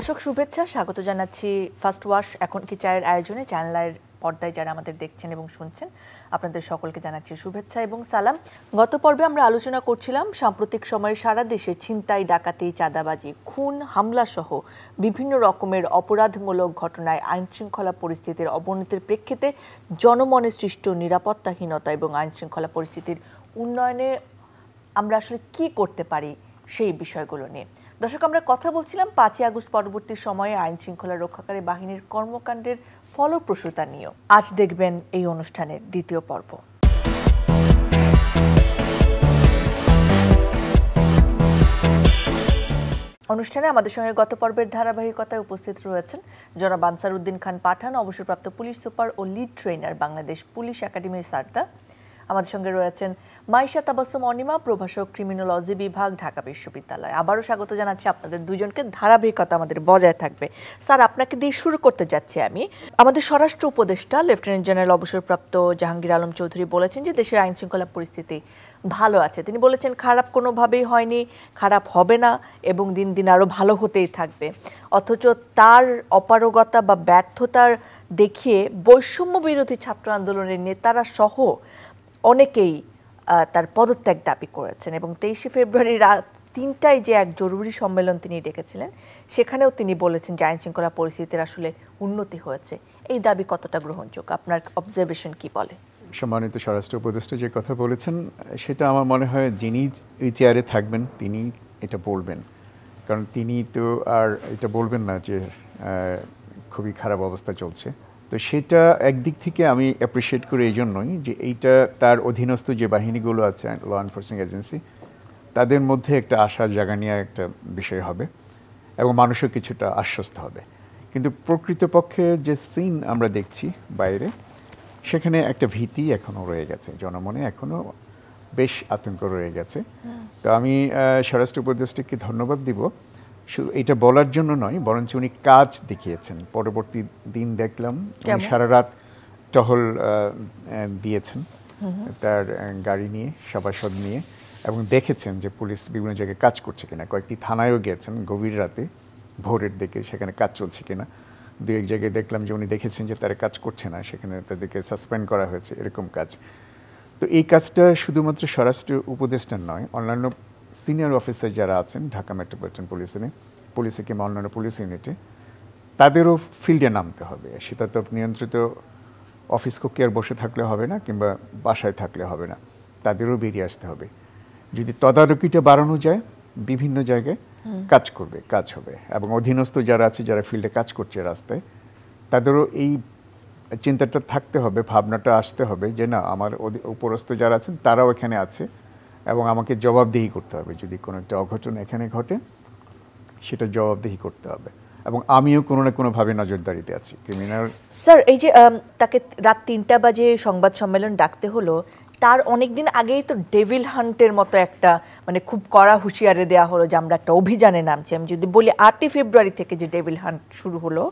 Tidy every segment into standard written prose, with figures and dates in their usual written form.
দর্শক শুভেচ্ছা, স্বাগত জানাচ্ছি ফার্স্ট ওয়াশ এখন কি চায়ের আয়োজনে। চ্যানেলের পর্দায় যারা আমাদের দেখছেন এবং শুনছেন আপনাদের সকলকে জানাচ্ছি শুভেচ্ছা এবং সালাম। গত পর্বে আমরা আলোচনা করছিলাম সাম্প্রতিক সময়ে সারা দেশে ছিনতাই, ডাকাতি, চাঁদাবাজি, খুন, হামলা সহ বিভিন্ন রকমের অপরাধমূলক ঘটনায় আইনশৃঙ্খলা পরিস্থিতির অবনতির প্রেক্ষিতে জনমনে সৃষ্ট নিরাপত্তাহীনতা এবং আইনশৃঙ্খলা পরিস্থিতির উন্নয়নে আমরা আসলে কি করতে পারি সেই বিষয়গুলো নিয়ে। দর্শক, আমরা কথা বলছিলাম 5ই আগস্ট পরবর্তী সময়ে আইন শৃঙ্খলা রক্ষাকারী বাহিনীর কর্মকাণ্ডের ফলপ্রসূতা নিয়েও। আজ দেখবেন এই অনুষ্ঠানের দ্বিতীয় পর্ব। অনুষ্ঠানে আমাদের সঙ্গে গত পর্বের ধারাবাহিকতায় উপস্থিত রয়েছেন জনাব আনসার উদ্দিন খান পাঠান, অবসরপ্রাপ্ত পুলিশ সুপার ও লিড ট্রেনার, বাংলাদেশ পুলিশ একাডেমির সারদা। আমাদের সঙ্গে রয়েছেন মাইশা তাবাসসুম অনিমা, প্রভাষক, ক্রিমিনোলজি বিভাগ, ঢাকা বিশ্ববিদ্যালয়। আবারও স্বাগত জানাচ্ছি আপনাদের দুজনকে। ধারাবাহিকতা আমাদের বজায় থাকবে। স্যার, আপনাকে দিয়ে শুরু করতে যাচ্ছি আমি। আমাদের স্বরাষ্ট্র উপদেষ্টা লেফটেন্যান্ট জেনারেল অবসরপ্রাপ্ত জাহাঙ্গীর আলম চৌধুরী বলেছেন যে দেশের আইন শৃঙ্খলা পরিস্থিতি ভালো আছে। তিনি বলেছেন খারাপ কোনোভাবেই হয়নি, খারাপ হবে না এবং দিন দিন আরও ভালো হতেই থাকবে। অথচ তার অপারগতা বা ব্যর্থতার দেখিয়ে বৈষম্য বিরোধী ছাত্র আন্দোলনের নেতারা সহ অনেকেই তার পদত্যাগ দাবি করেছেন এবং 23শে ফেব্রুয়ারি রাত 3টায় যে এক জরুরি সম্মেলন তিনি ডেকেছিলেন সেখানেও তিনি বলেছেন যে আইন শৃঙ্খলা পরিস্থিতির আসলে উন্নতি হয়েছে। এই দাবি কতটা গ্রহণযোগ্য? আপনার অবজারভেশন কি বলে? সম্মানিত স্বরাষ্ট্র উপদেষ্টা যে কথা বলেছেন সেটা আমার মনে হয় যিনি এই চেয়ারে থাকবেন তিনি এটা বলবেন, কারণ তিনি তো আর এটা বলবেন না যে খুবই খারাপ অবস্থা চলছে। তো সেটা একদিক থেকে আমি অ্যাপ্রিসিয়েট করি এই জন্যই যে এইটা তার অধীনস্থ যে বাহিনীগুলো আছে ল এনফোর্সিং এজেন্সি তাদের মধ্যে একটা আশার জায়গা নিয়ে একটা বিষয় হবে এবং মানুষও কিছুটা আশ্বস্ত হবে। কিন্তু প্রকৃতপক্ষে যে সিন আমরা দেখছি বাইরে, সেখানে একটা ভীতি এখনও রয়ে গেছে, জনমনে এখনও বেশ আতঙ্ক রয়ে গেছে। তো আমি স্বরাষ্ট্র উপদেষ্টাকে ধন্যবাদ দিব, শুধু এটা বলার জন্য নয় বরঞ্চ উনি কাজ দেখিয়েছেন। পরবর্তী দিন দেখলাম উনি সারা রাত টহল দিয়েছেন তার গাড়ি নিয়ে, সভাসদ নিয়ে, এবং দেখেছেন যে পুলিশ বিভিন্ন জায়গায় কাজ করছে কিনা। কয়েকটি থানায়ও গিয়েছেন গভীর রাতে, ভোরের দিকে, সেখানে কাজ চলছে কিনা। দু এক জায়গায় দেখলাম যে উনি দেখেছেন যে তারা কাজ করছে না, সেখানে তাদেরকে সাসপেন্ড করা হয়েছে, এরকম কাজ। তো এই কাজটা শুধুমাত্র স্বরাষ্ট্র উপদেষ্টার নয়, অন্যান্য সিনিয়র অফিসার যারা আছেন ঢাকা মেট্রোপলিটন পুলিশে কিংবা অন্যান্য পুলিশ ইউনিটে, তাদেরও ফিল্ডে নামতে হবে। শীতাতপ নিয়ন্ত্রিত অফিস কক্ষে আর বসে থাকলে হবে না, কিংবা বাসায় থাকলে হবে না, তাদেরও বেরিয়ে আসতে হবে। যদি তদারকিটা বাড়ানো যায়, বিভিন্ন জায়গায় কাজ হবে। এবং অধীনস্থ যারা আছে, যারা ফিল্ডে কাজ করছে রাস্তায়, তাদেরও এই চিন্তাটা থাকতে হবে, ভাবনাটা আসতে হবে যে না, আমার উপরস্থ যারা আছেন তারাও এখানে আছে এবং আমাকে জবাবদিহি করতে হবে। যদি কোনো একটা অঘটন এখানে ঘটে, সেটা জবাবদিহি করতে হবে এবং আমিও কোনো না কোনোভাবে নজরদারিতে আছি। ক্রিমিনাল স্যার, এই যে তাকে রাত 3টা বাজে সংবাদ সম্মেলন ডাকতে হলো, তার অনেক দিন আগেই তো ডেভিল হান্টের মতো একটা মানে খুব কড়া হুঁশিয়ারি দেওয়া হলো যে আমরা একটা অভিযানে নামছি। আমি যদি বলি 8ই ফেব্রুয়ারি থেকে যে ডেভিল হান্ট শুরু হলো,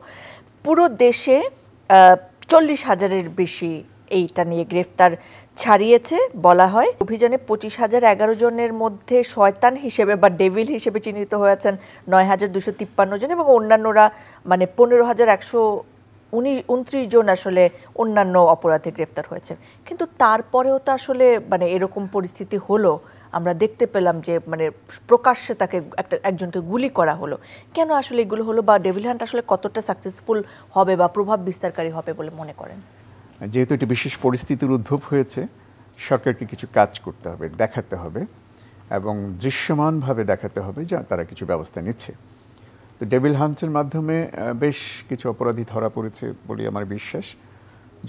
পুরো দেশে 40,000-এর বেশি এইটা নিয়ে গ্রেফতার ছাড়িয়েছে বলা হয়। অভিযানে 25,011 জনের মধ্যে শয়তান হিসেবে বা ডেভিল হিসেবে চিহ্নিত হয়েছেন 9,253 জন এবং অন্যান্যরা মানে 15,129 জন আসলে অন্যান্য অপরাধে গ্রেফতার হয়েছেন। কিন্তু তারপরেও তো আসলে মানে এরকম পরিস্থিতি হলো, আমরা দেখতে পেলাম যে মানে প্রকাশ্যে তাকে একজনকে গুলি করা হলো। কেন আসলে এগুলো হলো, বা ডেভিল হান্ট আসলে কতটা সাকসেসফুল হবে বা প্রভাব বিস্তারকারী হবে বলে মনে করেন? যেহেতু একটি বিশেষ পরিস্থিতির উদ্ভব হয়েছে, সরকারকে কিছু কাজ করতে হবে, দেখাতে হবে এবং দৃশ্যমানভাবে দেখাতে হবে যে তারা কিছু ব্যবস্থা নিচ্ছে। তো ডেভিল হান্টের মাধ্যমে বেশ কিছু অপরাধী ধরা পড়েছে বলে আমার বিশ্বাস,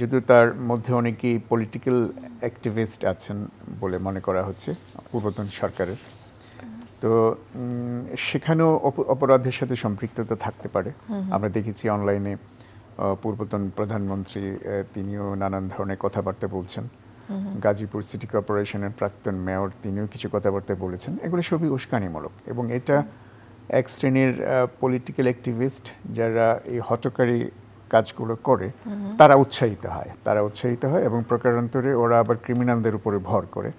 যদিও তার মধ্যে অনেকেই পলিটিক্যাল অ্যাক্টিভিস্ট আছেন বলে মনে করা হচ্ছে পূর্বতন সরকারের। তো সেখানেও অপরাধের সাথে সম্পৃক্ততা থাকতে পারে। আমরা দেখেছি অনলাইনে পূর্বতন প্রধানমন্ত্রী তিনিও নানান ধরনের কথাবার্তা বলছেন। গাজীপুর সিটি কর্পোরেশনের প্রাক্তন মেয়র তিনিও কিছু কথাবার্তা বলেছেন। এগুলো সবই উস্কানিমূলক এবং এটা এক শ্রেণীর পলিটিক্যাল অ্যাক্টিভিস্ট যারা এই হঠকারী কাজগুলো করে তারা উৎসাহিত হয় এবং প্রকারান্তরে ওরা আবার ক্রিমিনালদের উপরে ভর করে,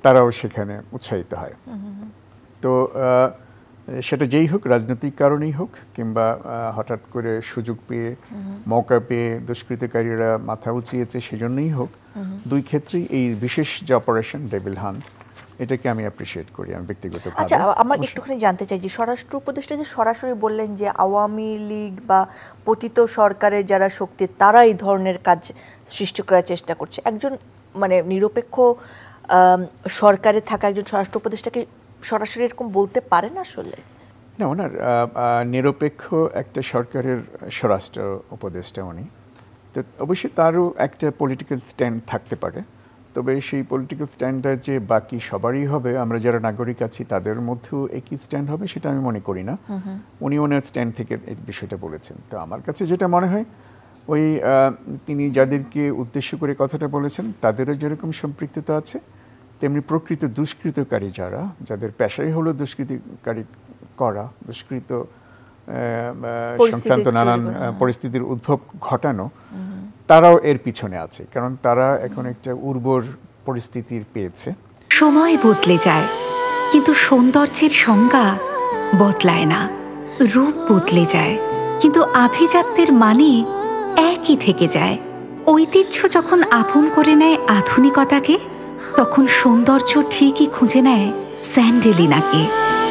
তারাও সেখানে উৎসাহিত হয়। তো সেটা যেই হোক, রাজনৈতিক কারণেই হোক কিংবা হঠাৎ করে সুযোগ পেয়ে মৌকা পেয়ে দুষ্কৃতকারীরা মাথা উঁচিয়েছে সেজন্যই হোক, দুই ক্ষেত্রেই এই বিশেষ যে অপারেশন ডেভিল হান্ট, এটাকে আমি অ্যাপ্রিসিয়েট করি আমি ব্যক্তিগতভাবে। আচ্ছা, আমার একটুখানি জানতে চাই যে স্বরাষ্ট্র উপদেষ্টা যে সরাসরি বললেন যে আওয়ামী লীগ বা পতিত সরকারের যারা শক্তি তারা এই ধরনের কাজ সৃষ্টি করার চেষ্টা করছে, একজন মানে নিরপেক্ষ সরকারে থাকা একজন স্বরাষ্ট্র উপদেষ্টাকে সরাসরি এরকম বলতে পারেন আসলে? না, ওনার নিরপেক্ষ একটা সরকারের স্বরাষ্ট্র উপদেষ্টা উনি, তো অবশ্যই তারও একটা পলিটিক্যাল স্ট্যান্ড থাকতে পারে, তবে সেই পলিটিক্যাল স্ট্যান্ডটা যে বাকি সবারই হবে, আমরা যারা নাগরিক আছি তাদের মধ্যেও একই স্ট্যান্ড হবে সেটা আমি মনে করি না। উনি ওনার স্ট্যান্ড থেকে এই বিষয়টা বলেছেন। তো আমার কাছে যেটা মনে হয়, ওই তিনি যাদেরকে উদ্দেশ্য করে কথাটা বলেছেন তাদেরও যেরকম সম্পৃক্ততা আছে, তেমনি প্রকৃত দুষ্কৃতকারী যারা, যাদের পেশাই হলো দুষ্কৃতিকারী করা, দুষ্কৃত সংক্রান্ত নানান পরিস্থিতির উদ্ভব ঘটানো, তারাও এর পিছনে আছে, কারণ তারা এখন একটা উর্বর পরিস্থিতির পেয়েছে। সময় বদলে যায় কিন্তু সৌন্দর্যের সংজ্ঞা বদলায় না, রূপ বদলে যায় কিন্তু আভিজাত্যের মানে একই থেকে যায়। ঐতিহ্য যখন আপন করে নেয় আধুনিকতাকে, তখন সৌন্দর্য ঠিকই খুঁজে নেয় স্যান্ডেলিনাকে।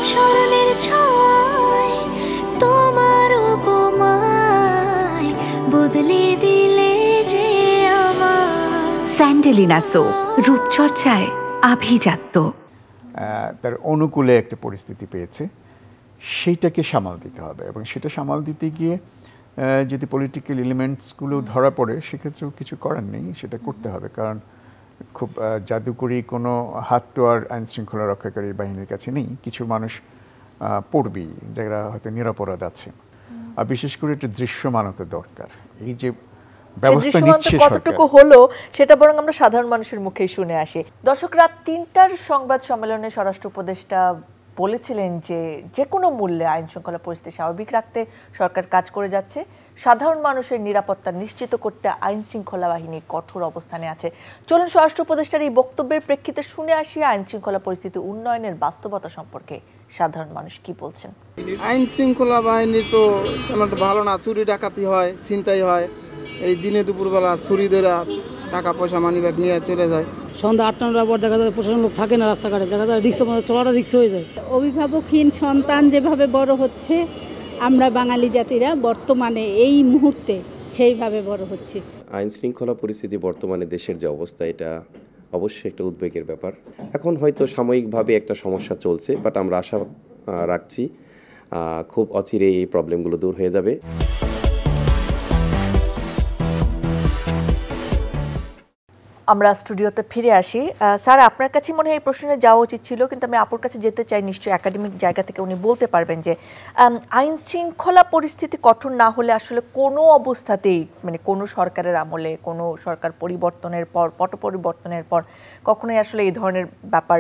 স্মরণের ছোঁয়ায় তোমার উপমায় বদলে দিলে যে আমার। স্যান্ডেলিনা সো, রূপচর্চায় আভিজাত্য। তার অনুকূলে একটা পরিস্থিতি পেয়েছে, সেইটাকে সামাল দিতে হবে, এবং সেটা সামাল দিতে গিয়ে যদি পলিটিক্যাল এলিমেন্টসগুলো ধরা পড়ে সেক্ষেত্রেও কিছু করার নেই, সেটা করতে হবে, কারণ খুব জাদুকরি কোনো হাত তো আর আইন শৃঙ্খলা রক্ষাকারী বাহিনীর কাছে নেই। কিছু মানুষ পড়বেই যারা হয়তো নিরপরাধ আছে, আর বিশেষ করে একটা দৃশ্যমানতা দরকার। এই যে ব্যবস্থা নিচ্ছে কতটুকু হলো সেটা বরং আমরা সাধারণ মানুষের মুখেই শুনে আসি। দর্শক, রাত ৩টার সংবাদ সম্মেলনে স্বরাষ্ট্র উপদেষ্টা বলেছিলেন যে যে কোনো মূল্যে আইন শৃঙ্খলা পরিস্থিতি স্বাভাবিক রাখতে সরকার কাজ করে যাচ্ছে, সাধারণ মানুষের নিরাপত্তা নিশ্চিত করতে আইন শৃঙ্খলা বাহিনী কঠোর অবস্থানে আছে। চলুন স্বরাষ্ট্র উপদেষ্টার এই বক্তব্যের প্রেক্ষিতে শুনে আসি আইন শৃঙ্খলা পরিস্থিতি উন্নয়নের বাস্তবতা সম্পর্কে সাধারণ মানুষ কি বলছেন। আইন শৃঙ্খলা বাহিনীর তো তেমন ভালো না, চুরি ডাকাতি হয়, ছিনতাই হয়, এই দিনে দুপুরবেলা চুরি ধরে টাকা পয়সা মানিব্যাগ নিয়ে চলে যায়। সন্ধ্যা ৮টার পর দেখা যায় প্রশাসন লোক থাকে না রাস্তাঘাটে, দেখা যায় রিক্সা চলাটা রিক্স হয়ে যায়। অভিভাবকহীন সন্তান যেভাবে বড় হচ্ছে, আমরা বাঙালি জাতিরা বর্তমানে এই মুহূর্তে সেইভাবে বড় হচ্ছে। আইন শৃঙ্খলা পরিস্থিতি বর্তমানে দেশের যে অবস্থা, এটা অবশ্যই একটা উদ্বেগের ব্যাপার। এখন হয়তো সাময়িকভাবে একটা সমস্যা চলছে, বাট আমরা আশা রাখছি খুব অচিরে এই প্রবলেমগুলো দূর হয়ে যাবে। আমরা স্টুডিওতে ফিরে আসি। স্যার, আপনার কাছে মনে হয় এই প্রশ্নটা যাওয়া উচিত ছিল, কিন্তু আমি আপুর কাছে যেতে চাই। নিশ্চয়ই একাডেমিক জায়গা থেকে উনি বলতে পারবেন যে আইন শৃঙ্খলা পরিস্থিতি কঠোর না হলে আসলে কোনো অবস্থাতেই, মানে কোনো সরকারের আমলে, কোনো সরকার পরিবর্তনের পর, পট পরিবর্তনের পর কখনোই আসলে এই ধরনের ব্যাপার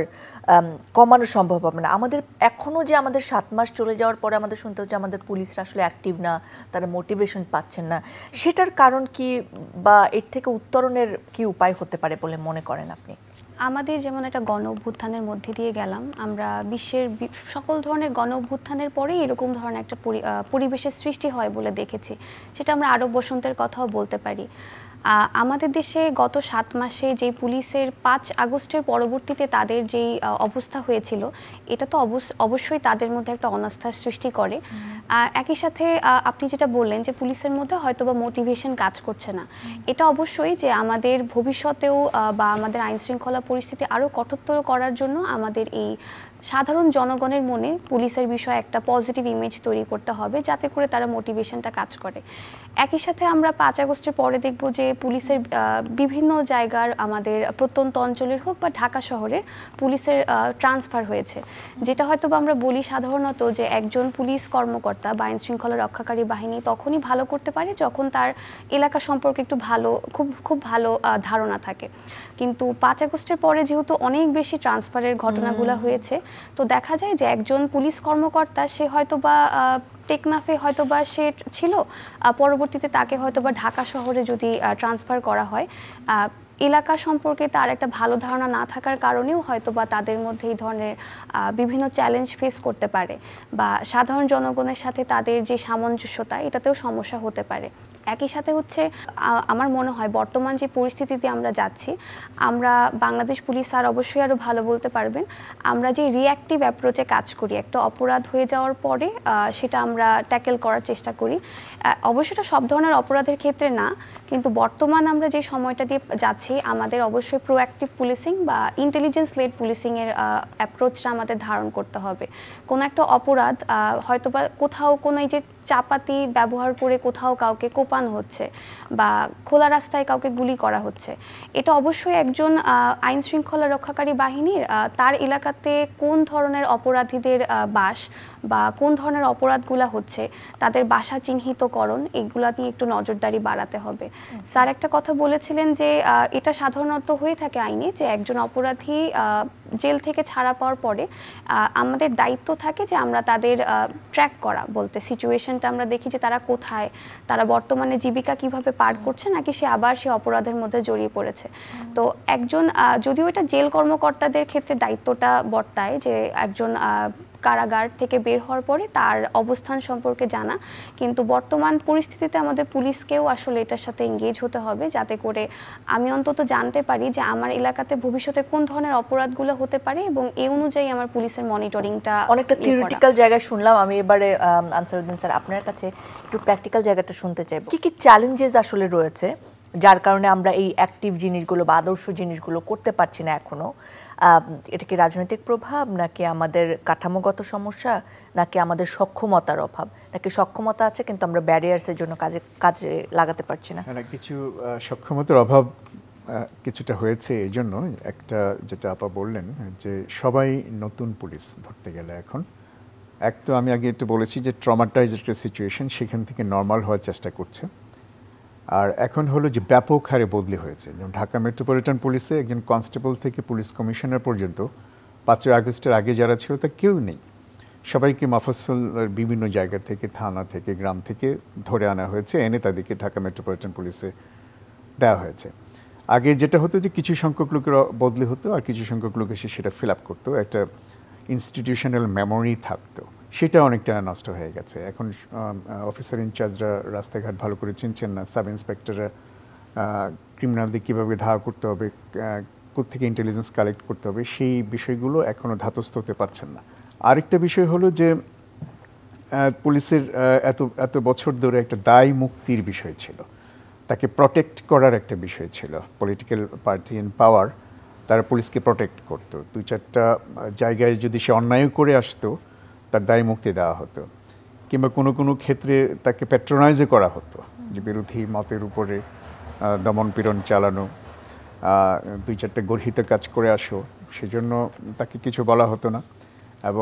কমানো সম্ভব হবে না। আমাদের এখনও যে আমাদের 7 মাস চলে যাওয়ার পরে আমাদের শুনতে হচ্ছে আমাদের পুলিশরা আসলে অ্যাক্টিভ না, তারা মোটিভেশন পাচ্ছেন না, সেটার কারণ কি বা এর থেকে উত্তরণের কি উপায় হতে পারে বলে মনে করেন আপনি? আমাদের যেমন একটা গণ অভ্যুত্থানের মধ্যে দিয়ে গেলাম, আমরা বিশ্বের সকল ধরনের গণ অভ্যুত্থানের পরেই এরকম ধরনের একটা পরিবেশের সৃষ্টি হয় বলে দেখেছি। সেটা আমরা আরব বসন্তের কথাও বলতে পারি। আমাদের দেশে গত 7 মাসে যে পুলিশের 5 আগস্টের পরবর্তীতে তাদের যেই অবস্থা হয়েছিল, এটা তো অবশ্যই তাদের মধ্যে একটা অনাস্থার সৃষ্টি করে। একই সাথে আপনি যেটা বললেন যে পুলিশের মধ্যে হয়তোবা মোটিভেশন কাজ করছে না, এটা অবশ্যই যে আমাদের ভবিষ্যতেও বা আমাদের আইন শৃঙ্খলা পরিস্থিতি আরও কঠোরতর করার জন্য আমাদের এই সাধারণ জনগণের মনে পুলিশের বিষয়ে একটা পজিটিভ ইমেজ তৈরি করতে হবে, যাতে করে তারা মোটিভেশনটা কাজ করে। একই সাথে আমরা 5 আগস্টের পরে দেখব যে পুলিশের বিভিন্ন জায়গার, আমাদের প্রত্যন্ত অঞ্চলের হোক বা ঢাকা শহরের পুলিশের ট্রান্সফার হয়েছে, যেটা হয়তো বা আমরা বলি সাধারণত যে একজন পুলিশ কর্মকর্তা বা আইন শৃঙ্খলা রক্ষাকারী বাহিনী তখনই ভালো করতে পারে যখন তার এলাকা সম্পর্কে একটু ভালো, খুব ভালো ধারণা থাকে। কিন্তু 5 আগস্টের পরে যেহেতু অনেক বেশি ট্রান্সফারের ঘটনাগুলো হয়েছে, তো দেখা যায় যে একজন পুলিশ কর্মকর্তা সে হয়তোবা টেকনাফে হয়তোবা সে ছিল, পরবর্তীতে তাকে হয়তোবা ঢাকা শহরে যদি ট্রান্সফার করা হয়, এলাকা সম্পর্কে তার একটা ভালো ধারণা না থাকার কারণেও হয়তো বা তাদের মধ্যে এই ধরনের বিভিন্ন চ্যালেঞ্জ ফেস করতে পারে, বা সাধারণ জনগণের সাথে তাদের যে সামঞ্জস্যতা এটাতেও সমস্যা হতে পারে। একই সাথে হচ্ছে আমার মনে হয় বর্তমান যে পরিস্থিতিতে আমরা যাচ্ছি, আমরা বাংলাদেশ পুলিশ স্যার অবশ্যই আরও ভালো বলতে পারবেন, আমরা যে রিঅ্যাক্টিভ অ্যাপ্রোচে কাজ করি, একটা অপরাধ হয়ে যাওয়ার পরে সেটা আমরা ট্যাকেল করার চেষ্টা করি। অবশ্যই এটা সব ধরনের অপরাধের ক্ষেত্রে না, কিন্তু বর্তমান আমরা যে সময়টা দিয়ে যাচ্ছি আমাদের অবশ্যই প্রোঅ্যাক্টিভ পুলিশিং বা ইন্টেলিজেন্স লেড পুলিশিংয়ের অ্যাপ্রোচটা আমাদের ধারণ করতে হবে। কোনো একটা অপরাধ হয়তো বা কোথাও কোনো এই যে চাপাতি ব্যবহার করে কোথাও কাউকে কোপানো হচ্ছে বা খোলা রাস্তায় কাউকে গুলি করা হচ্ছে, এটা অবশ্যই একজন আইন শৃঙ্খলা রক্ষাকারী বাহিনীর তার এলাকাতে কোন ধরনের অপরাধীদের বাস বা কোন ধরনের অপরাধগুলো হচ্ছে তাদের বাসা চিহ্নিতকরণ, এগুলা নিয়ে একটু নজরদারি বাড়াতে হবে। স্যার একটা কথা বলেছিলেন যে এটা সাধারণত হয়ে থাকে আইনে, যে একজন অপরাধী জেল থেকে ছাড়া পাওয়ার পরে আমাদের দায়িত্ব থাকে যে আমরা তাদের ট্র্যাক করা, বলতে সিচুয়েশনটা আমরা দেখি যে তারা কোথায়, তারা বর্তমানে জীবিকা কিভাবে পার করছে, নাকি সে আবার সে অপরাধের মধ্যে জড়িয়ে পড়েছে। তো একজন যদিও এটা জেল কর্মকর্তাদের ক্ষেত্রে দায়িত্বটা বর্তায় যে একজন কারাগার থেকে বের হওয়ার পরে তার অবস্থান সম্পর্কে জানা, কিন্তু বর্তমান পরিস্থিতিতে আমাদের পুলিশকেও আসলে এটার সাথে এঙ্গেজ হতে হবে, যাতে করে আমি অন্তত জানতে পারি যে আমার এলাকাতে ভবিষ্যতে কোন ধরনের অপরাধগুলো হতে পারে এবং এই অনুযায়ী আমার পুলিশের মনিটরিংটা। অনেকটা থিওরিটিক্যাল জায়গায় শুনলাম, আমি এবারে আনসারউদ্দিন স্যার আপনার কাছে একটু প্র্যাকটিক্যাল জায়গাটা শুনতে চাইব। কি কি চ্যালেঞ্জেস আসলে রয়েছে যার কারণে আমরা এই অ্যাক্টিভ জিনিসগুলো বা আদর্শ জিনিসগুলো করতে পারছি না এখনো? এটা কি রাজনৈতিক প্রভাব, নাকি আমাদের কাঠামোগত সমস্যা, নাকি আমাদের সক্ষমতার অভাব, নাকি সক্ষমতা আছে কিন্তু আমরা ব্যারিয়ার্সের জন্য কাজে লাগাতে পারছি না? কিছু সক্ষমতার অভাব কিছুটা হয়েছে। এই জন্য একটা যেটা আপা বললেন যে সবাই নতুন পুলিশ ধরতে গেলে এখন এক তো আমি আগে একটু বলেছি যে ট্রমাটাইজ একটা সিচুয়েশন, সেখান থেকে নর্মাল হওয়ার চেষ্টা করছে। আর এখন হলো যে ব্যাপক হারে বদলি হয়েছে, যেমন ঢাকা মেট্রোপলিটন পুলিশে একজন কনস্টেবল থেকে পুলিশ কমিশনার পর্যন্ত 5ই আগস্টের আগে যারা ছিল তা কেউ নেই। সবাইকে মফস্বলের বিভিন্ন জায়গা থেকে, থানা থেকে, গ্রাম থেকে ধরে আনা হয়েছে, এনে তাদেরকে ঢাকা মেট্রোপলিটন পুলিশে দেওয়া হয়েছে। আগে যেটা হতো যে কিছু সংখ্যক লোকের বদলি হতো আর কিছু সংখ্যক লোক এসে সেটা ফিল আপ করতো, একটা ইনস্টিটিউশনাল মেমোরি থাকতো, সেটা অনেকটা নষ্ট হয়ে গেছে। এখন অফিসার ইনচার্জরা রাস্তাঘাট ভালো করে চিনছেন না, সাব ইন্সপেক্টররা ক্রিমিনালদের কীভাবে ধাওয়া করতে হবে, কোত্থেকে ইন্টেলিজেন্স কালেক্ট করতে হবে, সেই বিষয়গুলো এখনও ধাতস্থ হতে পারছেন না। আরেকটা বিষয় হলো যে পুলিশের এত বছর ধরে একটা দায় মুক্তির বিষয় ছিল, তাকে প্রটেক্ট করার একটা বিষয় ছিল। পলিটিক্যাল পার্টি ইন পাওয়ার তারা পুলিশকে প্রটেক্ট করতো। 2-4টা জায়গায় যদি সে অন্যায় করে আসতো তার দায় মুক্তি দেওয়া হতো, কিংবা কোনো কোনো ক্ষেত্রে তাকে প্যাট্রোনাইজও করা হতো, যে বিরোধী মতের উপরে দমন পীড়ন চালানো, 2-4টা গর্হিত কাজ করে আসো, সেজন্য তাকে কিছু বলা হতো না এবং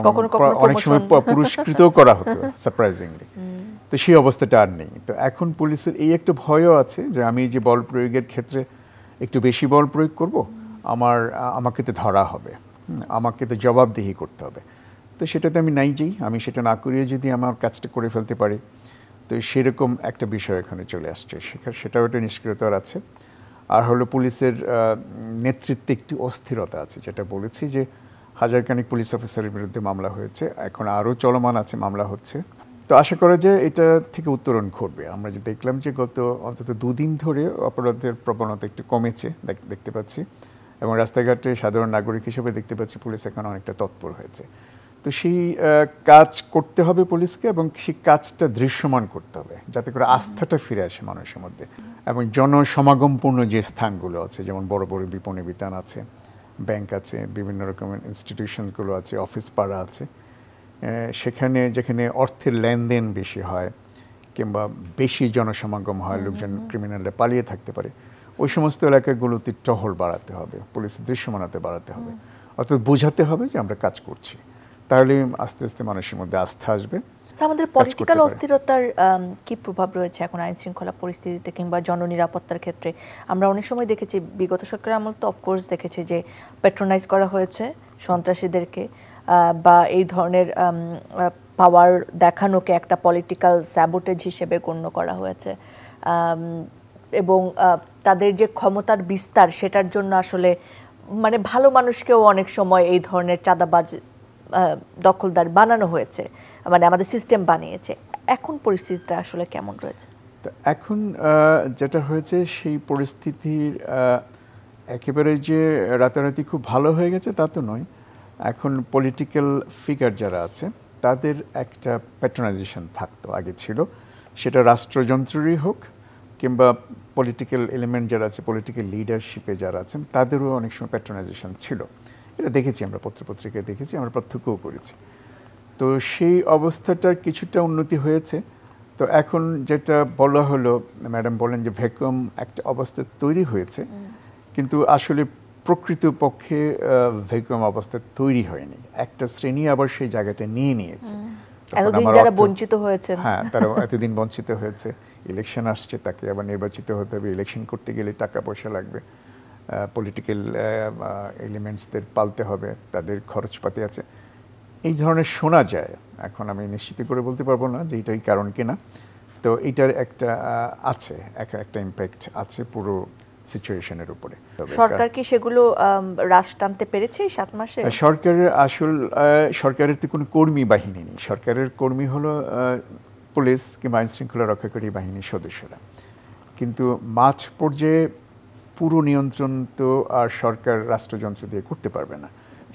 অনেক সময় পুরস্কৃতও করা হতো সারপ্রাইজিংলি। তো সেই অবস্থাটা আর নেই। তো এখন পুলিশের এই একটা ভয়ও আছে যে আমি যে বল প্রয়োগের ক্ষেত্রে একটু বেশি বল প্রয়োগ করব, আমাকে তো ধরা হবে, আমাকে তো জবাবদিহি করতে হবে। তো সেটাতে আমি নাই যাই, আমি সেটা না করিয়ে যদি আমার কাজটা করে ফেলতে পারি, তো সেরকম একটা বিষয় এখানে চলে আসছে, সেটাও একটা নিষ্ক্রিয়তার আছে। আর হলো পুলিশের নেতৃত্বে একটি অস্থিরতা আছে, যেটা বলেছি যে হাজারখানেক পুলিশ অফিসারের বিরুদ্ধে মামলা হয়েছে, এখন আরও চলমান আছে, মামলা হচ্ছে। তো আশা করা যায় এটা থেকে উত্তরণ ঘটবে। আমরা যে দেখলাম যে গত অন্তত 2 দিন ধরে অপরাধের প্রবণতা একটু কমেছে দেখতে পাচ্ছি, এবং রাস্তাঘাটে সাধারণ নাগরিক হিসেবে দেখতে পাচ্ছি পুলিশ এখন অনেকটা তৎপর হয়েছে। তো সেই কাজ করতে হবে পুলিশকে, এবং সেই কাজটা দৃশ্যমান করতে হবে যাতে করে আস্থাটা ফিরে আসে মানুষের মধ্যে। এবং জনসমাগমপূর্ণ যে স্থানগুলো আছে, যেমন বড় বড় বিপণী বিতান আছে, ব্যাংক আছে, বিভিন্ন রকমের ইনস্টিটিউশনগুলো আছে, অফিস পাড়া আছে, যেখানে অর্থের লেনদেন বেশি হয় কিংবা বেশি জনসমাগম হয়, লোকজন ক্রিমিনালরা পালিয়ে থাকতে পারে, ওই সমস্ত এলাকাগুলোতে টহল বাড়াতে হবে, পুলিশের দৃশ্যমানতা বাড়াতে হবে, অর্থাৎ বোঝাতে হবে যে আমরা কাজ করছি। তাহলে আস্তে আস্তে মানুষের মধ্যে আস্থা আসবে। আমাদের পলিটিক্যাল অস্থিরতার কি প্রভাব রয়েছে এখন আইন শৃঙ্খলা পরিস্থিতিতে কিংবা জননিরাপত্তার ক্ষেত্রে? আমরা অনেক সময় দেখেছি, বিগত সরকারের আমল তো অফকোর্স দেখেছি যে প্যাট্রোনাইজ করা হয়েছে সন্ত্রাসীদেরকে, বা এই ধরনের পাওয়ার দেখানোকে একটা পলিটিক্যাল স্যাবোটেজ হিসেবে গণ্য করা হয়েছে। এবং তাদের যে ক্ষমতার বিস্তার সেটার জন্য আসলে মানে ভালো মানুষকেও অনেক সময় এই ধরনের চাঁদাবাজ দখলদার বানানো হয়েছে, মানে আমাদের সিস্টেম বানিয়েছে। এখন পরিস্থিতিটা আসলে কেমন রয়েছে? তো এখন যেটা হয়েছে সেই পরিস্থিতির একেবারে যে রাতারাতি খুব ভালো হয়ে গেছে তা তো নয়। এখন পলিটিক্যাল ফিগার যারা আছে তাদের একটা প্যাট্রোনাইজেশন থাকতো, আগে ছিল, সেটা রাষ্ট্রযন্ত্রেরই হোক কিংবা পলিটিক্যাল এলিমেন্ট যারা আছে, পলিটিক্যাল লিডারশিপে যারা আছেন তাদেরও অনেক সময় প্যাট্রোনাইজেশন ছিল। এটা দেখেছি আমরা, পত্রপত্রিকায় দেখেছি, আমরা প্রত্যক্ষও করেছি। তো সেই অবস্থাটার কিছুটা উন্নতি হয়েছে। তো এখন যেটা বলা হলো, ম্যাডাম বলেন যে ভ্যাকুয়াম একটা অবস্থা তৈরি হয়েছে, কিন্তু আসলে প্রকৃতপক্ষে ভ্যাকুয়াম অবস্থা তৈরি হয়নি। একটা শ্রেণী আবার সেই জায়গাটা নিয়ে নিয়েছে। এতদিন যারা বঞ্চিত হয়েছে, হ্যাঁ, তারা এতদিন বঞ্চিত হয়েছে। ইলেকশন আসছে, তাকে আবার নির্বাচিত হতে হবে। ইলেকশন করতে গেলে টাকা পয়সা লাগবে, পলিটিক্যাল এলিমেন্টসদের পালতে হবে, তাদের খরচপাতি আছে, এই ধরনের শোনা যায়। এখন আমি নিশ্চিত করে বলতে পারবো না যে এটাই কারণ কিনা। তো এটার একটা আছে, একটা ইম্প্যাক্ট আছে পুরো সিচুয়েশনের উপরে। সরকার কি সেগুলো রাশ টানতে পেরেছে এই 7 মাসে? সরকারের তো কোনো কর্মী বাহিনী নেই। সরকারের কর্মী হলো পুলিশ কিংবা আইন শৃঙ্খলা রক্ষাকারী বাহিনীর সদস্যরা। কিন্তু মাঠ পর্যায়ে পুরো নিয়ন্ত্রণ তো আর সরকার রাষ্ট্রযন্ত্র দিয়ে করতে পারবে না।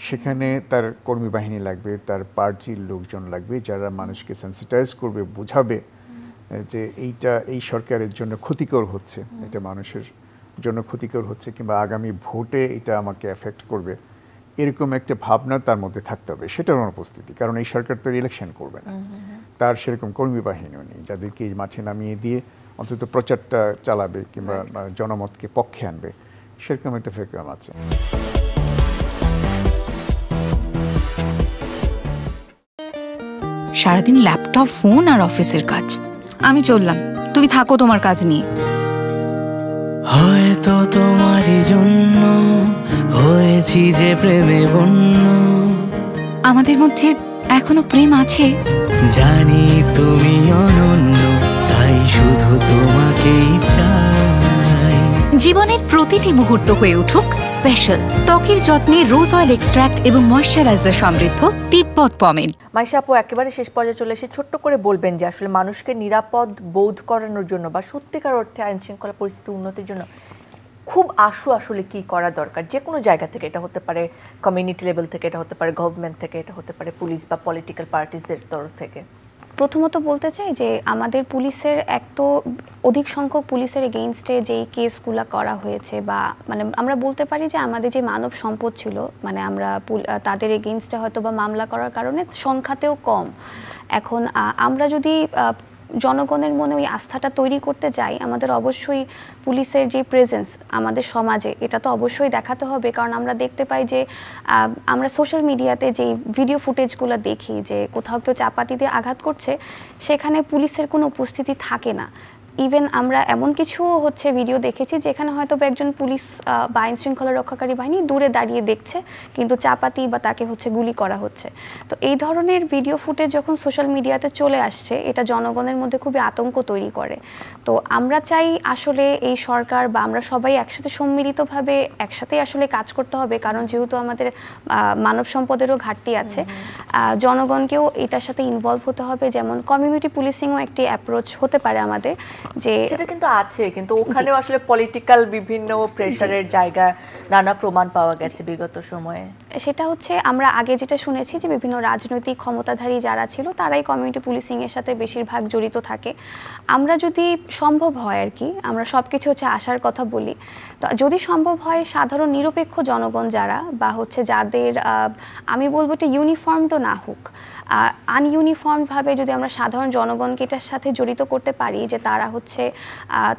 সেখানে তার কর্মী বাহিনী লাগবে, তার পার্টির লোকজন লাগবে, যারা মানুষকে সেন্সিটাইজ করবে, বোঝাবে যে এইটা এই সরকারের জন্য ক্ষতিকর হচ্ছে, এটা মানুষের জন্য ক্ষতিকর হচ্ছে, কিংবা আগামী ভোটে এটা আমাকে এফেক্ট করবে, এরকম একটা ভাবনা তার মধ্যে থাকতে হবে। সেটার অনুপস্থিতি, কারণ এই সরকার তো ইলেকশন করবে না, তার সেরকম কর্মী বাহিনীও নেই যাদেরকে এই মাঠে নামিয়ে দিয়ে অন্তত প্রচারটা চালাবে কিংবা জনমতকে পক্ষে আনবে, সেরকম একটা ভ্যাকুয়াম আছে। সারাদিন ল্যাপটপ, ফোন আর অফিসের কাজ। আমি চললাম, তুমি থাকো তোমার কাজ নিয়ে। হয়তো তোমারই জন্য হয়েছি যে প্রেমে বন্য। আমাদের মধ্যে এখনো প্রেম আছে, জানি তুমি অনন্য, তাই শুধু তোমাকেই চাই। জীবনের প্রতিটি মুহূর্ত হয়ে উঠুক স্পেশাল। ত্বকের যত্নে রোজ অয়েল এক্সট্রাক্ট এবং ময়শ্চারাইজার সমৃদ্ধ তিব্বত পমেড। মাইশা আপু, একেবারে শেষ পর্যায়ে চলে এসে ছোট্ট করে বলবেন যে আসলে মানুষকে নিরাপদ বোধ করানোর জন্য বা সত্যিকার অর্থে আইন শৃঙ্খলা পরিস্থিতি উন্নতির জন্য খুব আসলে কি করা দরকার? যে কোনো জায়গা থেকে, এটা হতে পারে কমিউনিটি লেভেল থেকে, এটা হতে পারে গভর্নমেন্ট থেকে, এটা হতে পারে পুলিশ বা পলিটিক্যাল পার্টিসের তরফ থেকে। প্রথমত বলতে চাই যে আমাদের পুলিশের এক তো অধিক সংখ্যক পুলিশের এগেইনস্টে যেই কেসগুলো করা হয়েছে, বা মানে আমরা বলতে পারি যে আমাদের যে মানব সম্পদ ছিল, মানে আমরা তাদের এগেইনস্টে হয়তো বা মামলা করার কারণে সংখ্যাতেও কম। এখন আমরা যদি জনগণের মনে ওই আস্থাটা তৈরি করতে যাই, আমাদের অবশ্যই পুলিশের যে প্রেজেন্স আমাদের সমাজে, এটা তো অবশ্যই দেখাতে হবে। কারণ আমরা দেখতে পাই যে আমরা সোশ্যাল মিডিয়াতে যেই ভিডিও ফুটেজগুলো দেখি যে কোথাও কেউ চাপাতি দিয়ে আঘাত করছে, সেখানে পুলিশের কোনো উপস্থিতি থাকে না। ইভেন আমরা এমন কিছু ভিডিও দেখেছি যেখানে হয়তো একজন পুলিশ বা আইন শৃঙ্খলা রক্ষাকারী বাহিনী দূরে দাঁড়িয়ে দেখছে, কিন্তু চাপাতি বা তাকে গুলি করা হচ্ছে। তো এই ধরনের ভিডিও ফুটেজ যখন সোশ্যাল মিডিয়াতে চলে আসছে, এটা জনগণের মধ্যে খুবই আতঙ্ক তৈরি করে। তো আমরা চাই আসলে এই সরকার বা আমরা সবাই একসাথে সম্মিলিতভাবে একসাথেই আসলে কাজ করতে হবে, কারণ যেহেতু আমাদের মানব সম্পদেরও ঘাটতি আছে, জনগণকেও এটার সাথে ইনভলভ হতে হবে। যেমন কমিউনিটি পুলিশিংও একটি অ্যাপ্রোচ হতে পারে আমাদের, যে সেটা কিন্তু আছে, কিন্তু ওখানেও আসলে পলিটিক্যাল বিভিন্ন প্রেসারের জায়গা নানা প্রমাণ পাওয়া গেছে বিগত সময়ে। সেটা আমরা আগে যেটা শুনেছি যে বিভিন্ন রাজনৈতিক ক্ষমতাধারী যারা ছিল তারাই কমিউনিটি পুলিশিং এর সাথে বেশিরভাগ জড়িত থাকে। আমরা যদি সম্ভব হয় আর কি, আমরা সব কিছু আশার কথা বলি, তো যদি সম্ভব হয় সাধারণ নিরপেক্ষ জনগণ যারা বা যাদের আমি বলবো এটা ইউনিফর্মড না হোক, আনইউনিফর্মভাবে যদি আমরা সাধারণ জনগণকে এটার সাথে জড়িত করতে পারি, যে তারা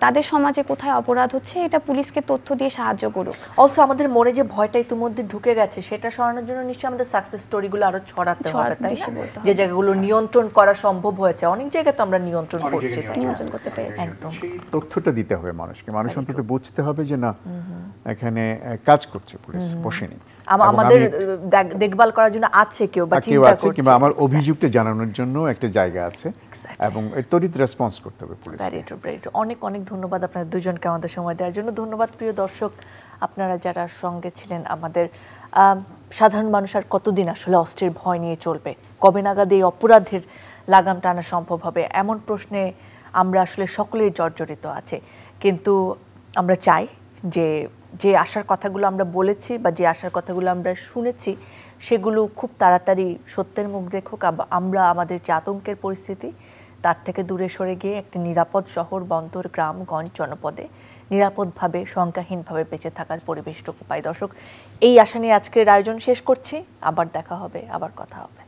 তাদের সমাজে কোথায় অপরাধ হচ্ছে এটা পুলিশকে তথ্য দিয়ে সাহায্য করুক। অলসো আমাদের মনে যে ভয়টা ইতিমধ্যে ঢুকে গেছে, সেটা সরানোর জন্য নিশ্চয়ই আমাদের সাকসেস স্টোরিগুলো আরো ছড়াতে হবে, তাই না? যে জায়গাগুলো নিয়ন্ত্রণ করা সম্ভব হয়েছে, অনেক জায়গায় তো আমরা নিয়ন্ত্রণ করছি, নিয়ন্ত্রণ করতে পেরেছি। একদম সেই তথ্যটা দিতে হবে মানুষকে। মানুষ অন্তত বুঝতে হবে যে না, এখানে কাজ করছে পুলিশ, বসেনি। আমাদের দেখভাল করার জন্য আছে কেউ বা চিন্তা করছে, কিংবা আমার অভিযোগটা জানানোর জন্য একটা জায়গা আছে এবং তড়িৎ রেসপন্স করতে হবে পুলিশ। অনেক অনেক ধন্যবাদ আপনাদের দুজনকে আমাদের সময় দেওয়ার জন্য। ধন্যবাদ প্রিয় দর্শক, আপনারা যারা সঙ্গে ছিলেন। আমাদের সাধারণ মানুষ আর কতদিন আসলে অস্ত্রের ভয় নিয়ে চলবে, কবে নাগাদ এই অপরাধের লাগাম টানা সম্ভব হবে, এমন প্রশ্নে আমরা আসলে সকলেই জর্জরিত আছে। কিন্তু আমরা চাই যে আশার কথাগুলো আমরা বলেছি বা যে আশার কথাগুলো আমরা শুনেছি সেগুলো খুব তাড়াতাড়ি সত্যের মুখ দেখুক। আমরা আমাদের যে আতঙ্কের পরিস্থিতি তার থেকে দূরে সরে গিয়ে একটি নিরাপদ শহর, বন্দর, গ্রাম, গঞ্জ, জনপদে নিরাপদভাবে শঙ্কাহীনভাবে বেঁচে থাকার পরিবেশটুকু পাই। দর্শক, এই আশা নিয়ে আজকের আয়োজন শেষ করছি। আবার দেখা হবে, আবার কথা হবে।